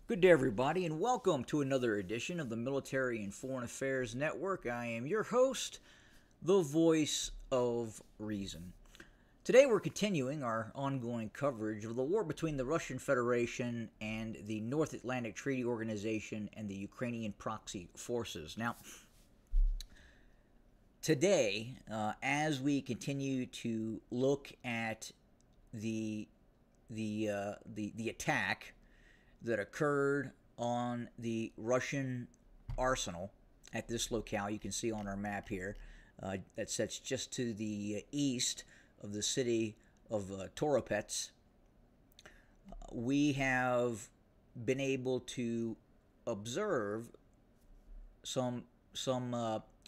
Good day, everybody, and welcome to another edition of the Military and Foreign Affairs Network. I am your host, the voice of reason. Today, we're continuing our ongoing coverage of the war between the Russian Federation and the North Atlantic Treaty Organization and the Ukrainian proxy forces. Now, today, as we continue to look at the attack that occurred on the Russian arsenal at this locale. You can see on our map here that sits just to the east of the city of Toropets. We have been able to observe some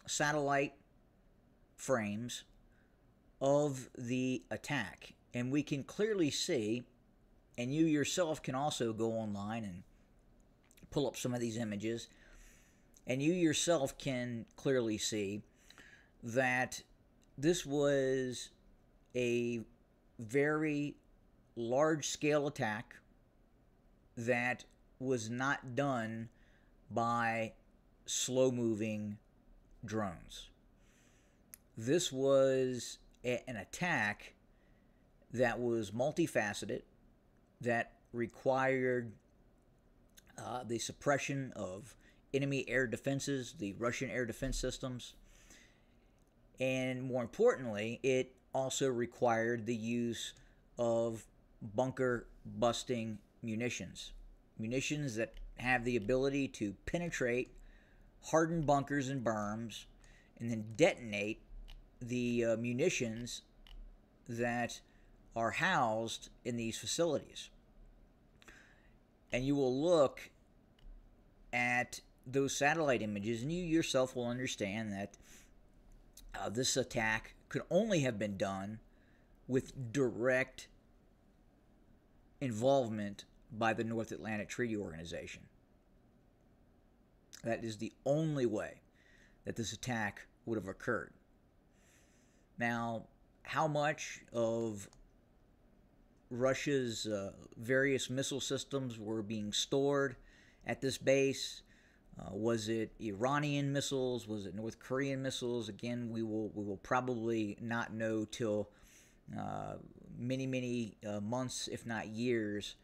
satellite frames of the attack, and we can clearly see, and you yourself can also go online and pull up some of these images, and you yourself can clearly see that this was a very large-scale attack that was not done by slow-moving drones. This was an attack that was multifaceted, that required the suppression of enemy air defenses, the Russian air defense systems, and more importantly, it also required the use of bunker-busting munitions. Munitions that have the ability to penetrate hardened bunkers and berms and then detonate the munitions that are housed in these facilities. And you will look at those satellite images and you yourself will understand that this attack could only have been done with direct involvement by the North Atlantic Treaty Organization. That is the only way that this attack would have occurred. Now, how much of Russia's various missile systems were being stored at this base? Was it Iranian missiles? Was it North Korean missiles? Again, we will probably not know till many months, if not years,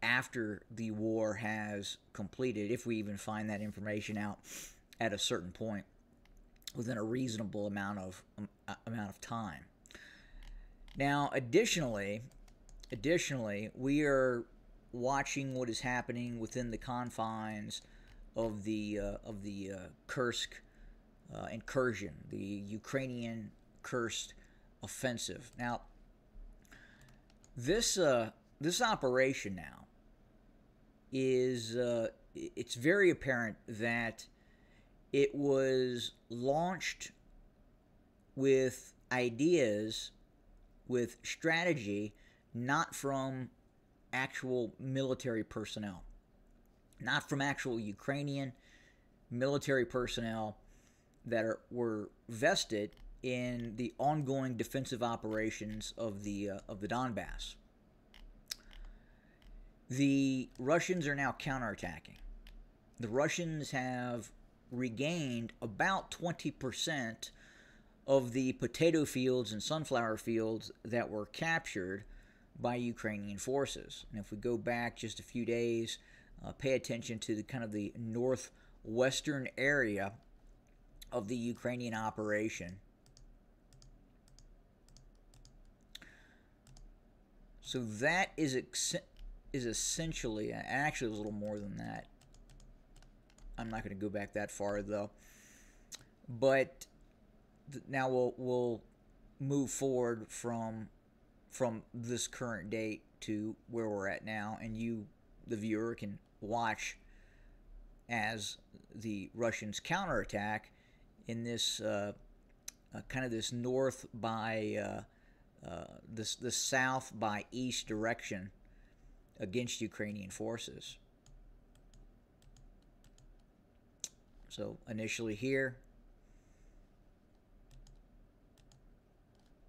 after the war has completed, if we even find that information out at a certain point within a reasonable amount of time. Now, Additionally, we are watching what is happening within the confines of the Kursk incursion, the Ukrainian Kursk offensive. Now, this operation now is it's very apparent that it was launched with ideas, with strategy, not from actual military personnel, not from actual Ukrainian military personnel that were vested in the ongoing defensive operations of the Donbass. The Russians are now counterattacking. The Russians have regained about 20% of the potato fields and sunflower fields that were captured by Ukrainian forces. And if we go back just a few days, pay attention to the kind of the northwestern area of the Ukrainian operation. So that is essentially, actually it was a little more than that. I'm not going to go back that far though. But now we'll move forward from this current date to where we're at now, and you, the viewer, can watch as the Russians counterattack in this kind of this north by this south by east direction against Ukrainian forces. So initially here,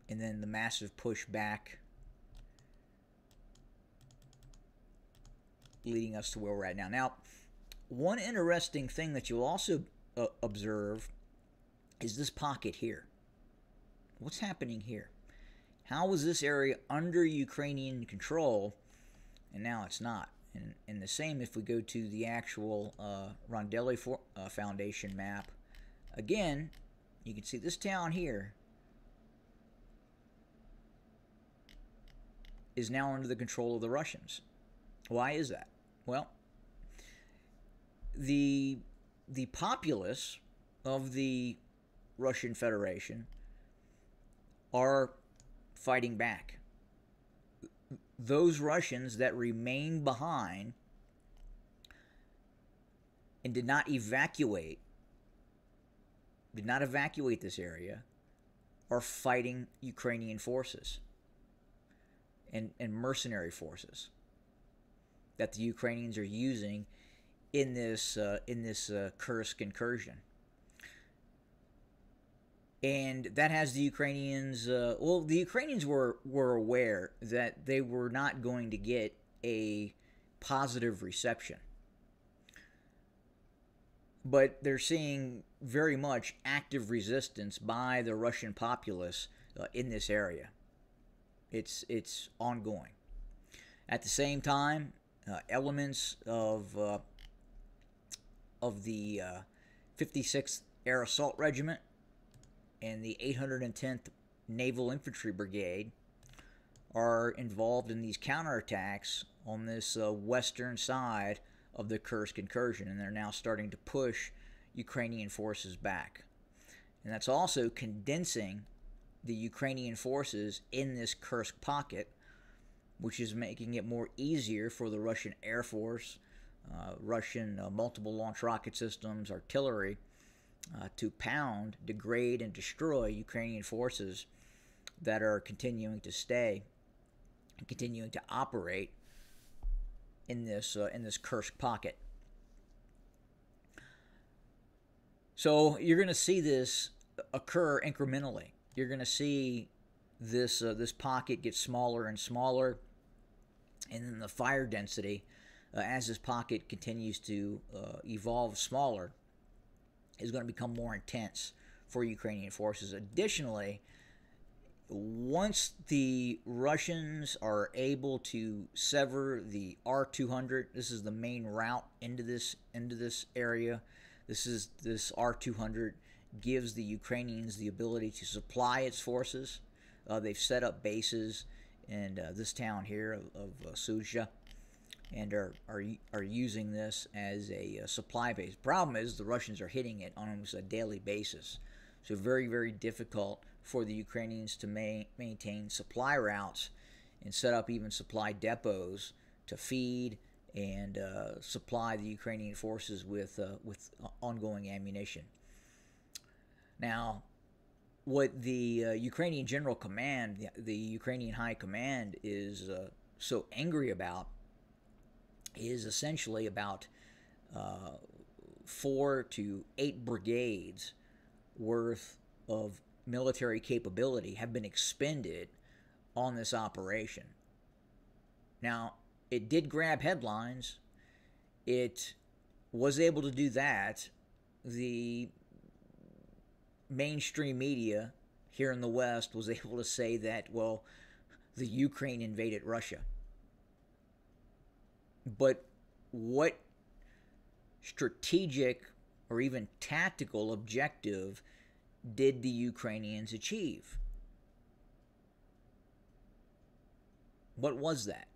and then the massive push back leading us to where we're at now. Now, one interesting thing that you'll also observe is this pocket here. What's happening here? How was this area under Ukrainian control, and now it's not? And the same if we go to the actual Rondelli Foundation map. Again, you can see this town here is now under the control of the Russians. Why is that? Well, the populace of the Russian Federation are fighting back. Those Russians that remained behind and did not evacuate this area are fighting Ukrainian forces and mercenary forces that the Ukrainians are using in this Kursk incursion. And that has the Ukrainians, the Ukrainians were aware that they were not going to get a positive reception. But they're seeing very much active resistance by the Russian populace in this area. It's ongoing. At the same time, elements of the 56th Air Assault Regiment and the 810th Naval Infantry Brigade are involved in these counterattacks on this western side of the Kursk incursion, and they're now starting to push Ukrainian forces back. And that's also condensing the Ukrainian forces in this Kursk pocket, which is making it more easier for the Russian Air Force, Russian multiple launch rocket systems, artillery, to pound, degrade, and destroy Ukrainian forces that are continuing to stay and continuing to operate in this Kursk pocket. So you're going to see this occur incrementally. You're going to see this pocket get smaller and smaller, and then the fire density, as this pocket continues to evolve smaller, is going to become more intense for Ukrainian forces. Additionally, once the Russians are able to sever the R200, this is the main route into this area. This R200 gives the Ukrainians the ability to supply its forces. They've set up bases in this town here of Sudzha, and are using this as a supply base. Problem is the Russians are hitting it on almost a daily basis, so very, very difficult for the Ukrainians to maintain supply routes and set up even supply depots to feed and supply the Ukrainian forces with ongoing ammunition. Now, what the Ukrainian General Command, the Ukrainian High Command, is so angry about is essentially about 4 to 8 brigades worth of military capability have been expended on this operation. Now, it did grab headlines. It was able to do that. The mainstream media here in the West was able to say that, well, the Ukraine invaded Russia. But what strategic or even tactical objective did the Ukrainians achieve? What was that?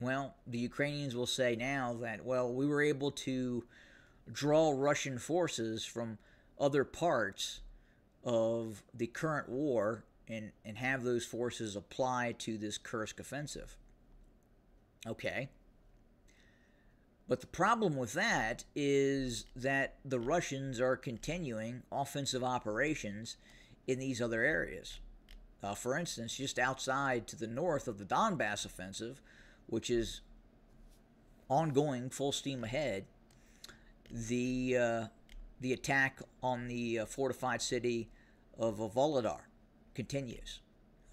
Well, the Ukrainians will say now that, well, we were able to draw Russian forces from other parts of the current war and have those forces apply to this Kursk offensive. Okay. But the problem with that is that the Russians are continuing offensive operations in these other areas. For instance, just outside to the north of the Donbass offensive, which is ongoing, full steam ahead, the attack on the fortified city of Volodar continues.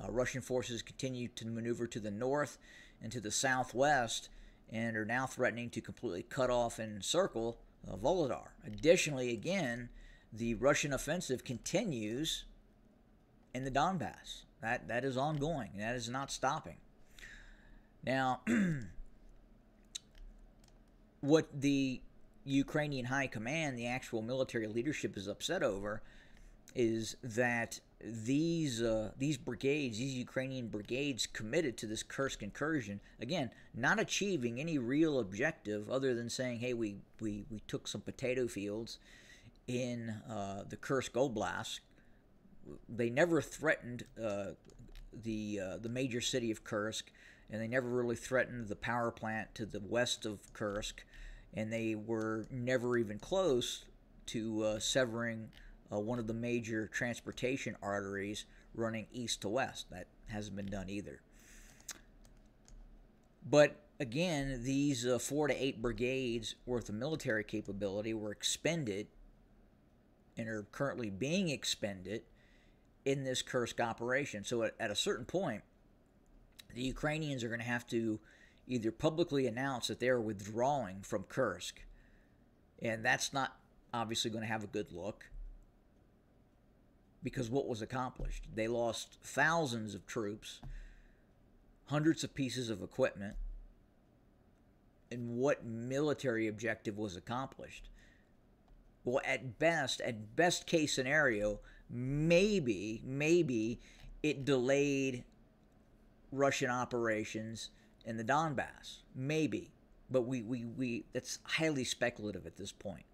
Russian forces continue to maneuver to the north and to the southwest and are now threatening to completely cut off and encircle Volodar. Additionally, again, the Russian offensive continues in the Donbass. That is ongoing. That is not stopping. Now, what the Ukrainian high command, the actual military leadership, is upset over is that these brigades, these Ukrainian brigades committed to this Kursk incursion, again, not achieving any real objective other than saying, hey, we took some potato fields in the Kursk Oblast. They never threatened the major city of Kursk, and they never really threatened the power plant to the west of Kursk, and they were never even close to severing one of the major transportation arteries running east to west. That hasn't been done either. But again, these 4 to 8 brigades worth of military capability were expended and are currently being expended in this Kursk operation. So at a certain point, the Ukrainians are going to have to either publicly announce that they are withdrawing from Kursk, and that's not obviously going to have a good look, because what was accomplished? They lost thousands of troops, hundreds of pieces of equipment, and what military objective was accomplished? Well, at best case scenario, maybe it delayed Russian operations in the Donbass. Maybe. But we that's highly speculative at this point.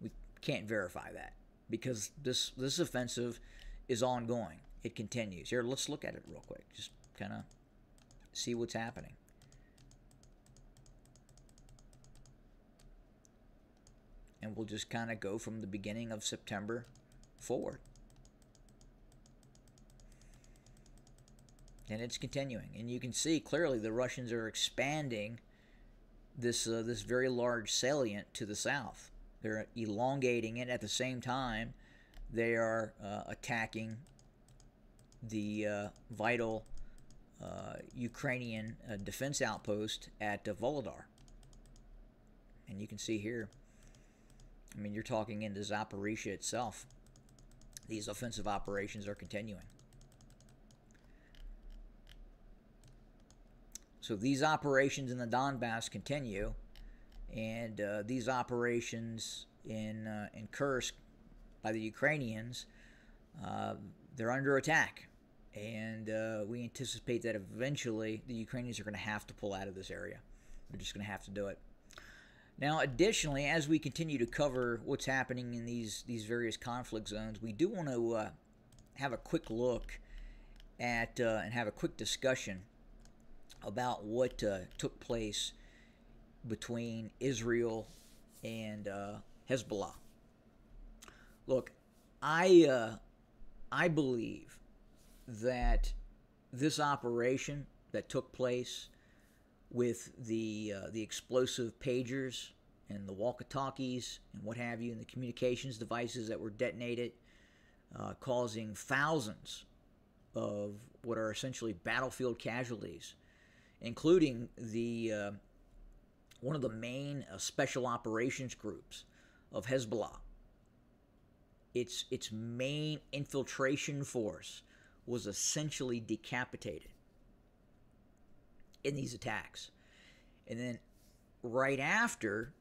We can't verify that, because this offensive is ongoing. It continues. Here, let's look at it real quick. Just kind of see what's happening. And we'll just kind of go from the beginning of September forward. And it's continuing. And you can see clearly the Russians are expanding this very large salient to the south. They're elongating it. At the same time, they are attacking the vital Ukrainian defense outpost at Volodar. And you can see here, I mean, you're talking into Zaporizhia itself. These offensive operations are continuing. So these operations in the Donbass continue, and these operations in Kursk by the Ukrainians, they're under attack, and we anticipate that eventually the Ukrainians are going to have to pull out of this area. They're just going to have to do it. Now, additionally, as we continue to cover what's happening in these various conflict zones, we do want to have a quick look at and have a quick discussion about what took place between Israel and Hezbollah. Look, I believe that this operation that took place with the explosive pagers and the walkie-talkies and what have you, and the communications devices that were detonated, causing thousands of what are essentially battlefield casualties, including the one of the main special operations groups of Hezbollah. Its main infiltration force was essentially decapitated in these attacks. And then right after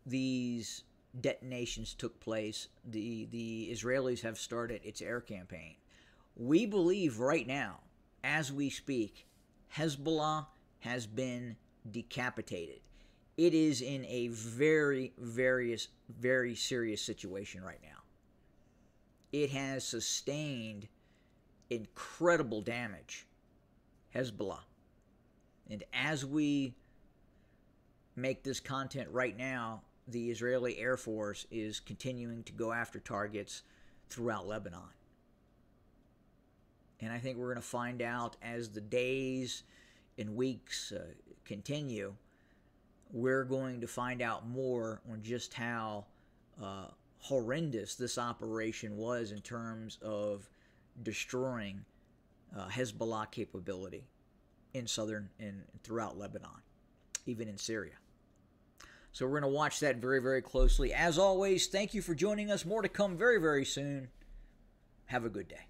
these detonations took place, the Israelis have started its air campaign. We believe right now, as we speak, Hezbollah has been decapitated. It is in a very serious situation right now. It has sustained incredible damage, Hezbollah. And as we make this content right now, the Israeli Air Force is continuing to go after targets throughout Lebanon. And I think we're going to find out as the days and weeks continue, we're going to find out more on just how horrendous this operation was in terms of destroying Hezbollah capability in southern and throughout Lebanon. even in Syria. So we're going to watch that very, very closely. As always, thank you for joining us. More to come very, very soon. Have a good day.